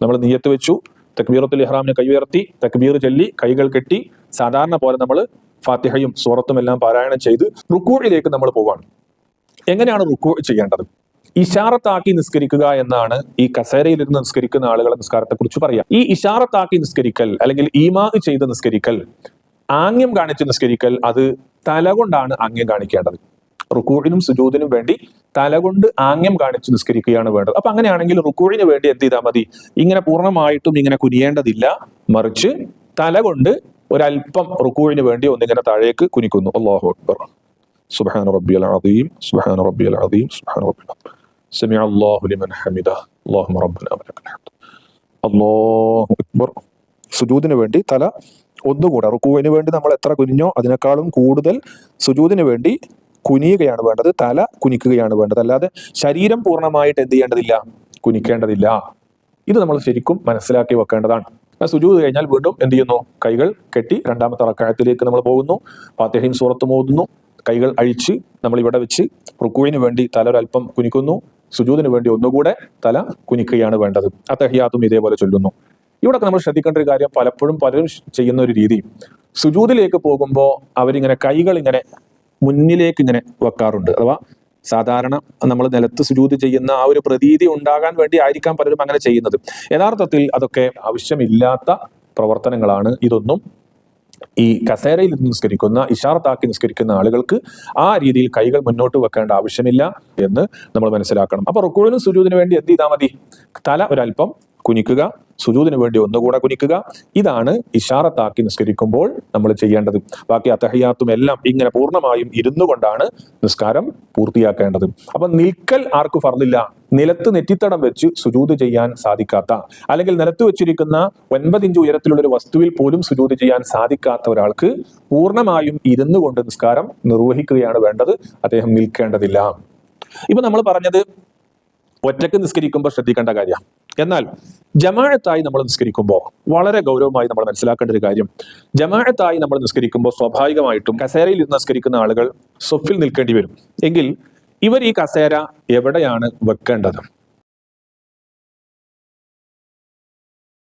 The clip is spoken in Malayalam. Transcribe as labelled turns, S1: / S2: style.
S1: നമ്മൾ നിയ്യത്ത് വെച്ചു, തക്ബീറത്തുൽ ഇഹ്റാമിന് കൈ ഉയർത്തി, തക്ബീർ ചൊല്ലി, കൈകൾ കെട്ടി, സാധാരണ പോലെ നമ്മൾ ഫാത്തിഹയും സൂറത്തും എല്ലാം പാരായണം ചെയ്ത് റുക്കൂഇലേക്ക് നമ്മൾ പോവാണ്. എങ്ങനെയാണ് റുക്കൂ ചെയ്യേണ്ടത്? ഇശാറത്താക്കി നിസ്കരിക്കുക എന്നാണ് ഈ കസേരയിൽ ഇരുന്ന് നിസ്കരിക്കുന്ന ആളുകളെ നിസ്കാരത്തെ കുറിച്ച് പറയാം. ഈ ഇശാറത്താക്കി നിസ്കരിക്കൽ അല്ലെങ്കിൽ ഈമാ ചെയ്ത് നിസ്കരിക്കൽ, ആംഗ്യം കാണിച്ച് നിസ്കരിക്കൽ, അത് തലകൊണ്ടാണ് ആംഗ്യം കാണിക്കേണ്ടത്. റുക്കൂഴിനും സുജൂദിനും വേണ്ടി തലകൊണ്ട് ആംഗ്യം കാണിച്ച് നിസ്കരിക്കുകയാണ് വേണ്ടത്. അപ്പൊ അങ്ങനെയാണെങ്കിൽ റുക്കൂഴിന് വേണ്ടി എന്ത് ചെയ്താൽ മതി? ഇങ്ങനെ പൂർണ്ണമായിട്ടും ഇങ്ങനെ കുനിയേണ്ടതില്ല, മറിച്ച് തലകൊണ്ട് ഒരല്പം റുക്കൂഴിന് വേണ്ടി ഒന്നിങ്ങനെ താഴേക്ക് കുനിക്കുന്നു. അല്ലാഹു അക്ബർ, സുബ്ഹാന റബ്ബിയൽ അദീം, സുബ്ഹാന റബ്ബിയൽ അദീം, സുബ്ഹാന റബ്ബിയൽ അദീം, സമിഅ അല്ലാഹു ലിമൻ ഹമിദഹു, അല്ലാഹുമ്മ റബ്ബനാ വലക്കൽ ഹംദ്, അല്ലാഹു അക്ബർ. സുജൂദിന് വേണ്ടി തല ഒന്നുകൂടെ, റുക്കൂവിന് വേണ്ടി നമ്മൾ എത്ര കുനിഞ്ഞോ അതിനേക്കാളും കൂടുതൽ സുജൂദിന് വേണ്ടി കുനിയുകയാണ് വേണ്ടത്, തല കുനിക്കുകയാണ് വേണ്ടത്. അല്ലാതെ ശരീരം പൂർണ്ണമായിട്ട് എന്ത് ചെയ്യേണ്ടതില്ല, കുനിക്കേണ്ടതില്ല. ഇത് നമ്മൾ ശരിക്കും മനസ്സിലാക്കി വെക്കേണ്ടതാണ്. സുജൂദ് കഴിഞ്ഞാൽ വീണ്ടും എന്ത് ചെയ്യുന്നു? കൈകൾ കെട്ടി രണ്ടാമത്തെ റക്അത്തിലേക്ക് നമ്മൾ പോകുന്നു, ഫാത്തിഹയും സൂറത്തും ഓതുന്നു, കൈകൾ അഴിച്ച് നമ്മൾ ഇവിടെ വെച്ച് റുക്കൂവിന് വേണ്ടി തല ഒരല്പം കുനിക്കുന്നു, സുജൂദിന് വേണ്ടി ഒന്നുകൂടെ തല കുനിക്കുകയാണ് വേണ്ടത്. അത്തഹിയാത്തും ഇതേപോലെ ചൊല്ലുന്നു. ഇവിടെയൊക്കെ നമ്മൾ ശ്രദ്ധിക്കേണ്ട ഒരു കാര്യം, പലപ്പോഴും പലരും ചെയ്യുന്ന ഒരു രീതി, സുജൂദിലേക്ക് പോകുമ്പോൾ അവരിങ്ങനെ കൈകൾ ഇങ്ങനെ മുന്നിലേക്ക് ഇങ്ങനെ വെക്കാറുണ്ട്. അഥവാ സാധാരണ നമ്മൾ നിലത്ത് സുജൂദ് ചെയ്യുന്ന ആ ഒരു പ്രതീതി ഉണ്ടാകാൻ വേണ്ടി ആയിരിക്കാം പലരും അങ്ങനെ ചെയ്യുന്നത്. യഥാർത്ഥത്തിൽ അതൊക്കെ ആവശ്യമില്ലാത്ത പ്രവർത്തനങ്ങളാണ്. ഇതൊന്നും ഈ കസേരയിൽ നിസ്കരിക്കുന്ന, ഇശാറത്താക്കി നിസ്കരിക്കുന്ന ആളുകൾക്ക് ആ രീതിയിൽ കൈകൾ മുന്നോട്ട് വെക്കേണ്ട ആവശ്യമില്ല എന്ന് നമ്മൾ മനസ്സിലാക്കണം. അപ്പൊ റുക്കൂഇനും സുജൂദിന് വേണ്ടി എന്ത് ചെയ്താൽ മതി? തല ഒരല്പം കുനിക്കുക, സുജൂദിന് വേണ്ടി ഒന്നുകൂടെ കുനിക്കുക. ഇതാണ് ഇശാറത്താക്കി നിസ്കരിക്കുമ്പോൾ നമ്മൾ ചെയ്യേണ്ടത്. ബാക്കി അത്തഹിയാത്തും എല്ലാം ഇങ്ങനെ പൂർണ്ണമായും ഇരുന്നു കൊണ്ടാണ് നിസ്കാരം പൂർത്തിയാക്കേണ്ടത്. അപ്പൊ നിൽക്കൽ ആർക്ക് ഫർദില്ല? നിലത്ത് നെറ്റിത്തടം വെച്ച് സുജൂദ് ചെയ്യാൻ സാധിക്കാത്ത, അല്ലെങ്കിൽ നിലത്ത് വെച്ചിരിക്കുന്ന 9 ഇഞ്ച് ഉയരത്തിലുള്ള ഒരു വസ്തുവിൽ പോലും സുജൂദ് ചെയ്യാൻ സാധിക്കാത്ത ഒരാൾക്ക് പൂർണ്ണമായും ഇരുന്നു കൊണ്ട് നിസ്കാരം നിർവഹിക്കുകയാണ് വേണ്ടത്. അദ്ദേഹം നിൽക്കേണ്ടതില്ല. ഇപ്പൊ നമ്മൾ പറഞ്ഞത് ഒറ്റക്ക് നിസ്കരിക്കുമ്പോൾ ശ്രദ്ധിക്കേണ്ട കാര്യം. എന്നാൽ ജമാഅത്തായി നമ്മൾ നിസ്കരിക്കുമ്പോൾ വളരെ ഗൗരവമായി നമ്മൾ മനസ്സിലാക്കേണ്ട ഒരു കാര്യം, ജമാഅത്തായി നമ്മൾ നിസ്കരിക്കുമ്പോൾ സ്വാഭാവികമായിട്ടും കസേരയിൽ ഇരുന്ന് നിസ്കരിക്കുന്ന ആളുകൾ സൊഫിൽ നിൽക്കേണ്ടി വരും. എങ്കിൽ ഇവർ ഈ കസേര എവിടെയാണ് വെക്കേണ്ടത്?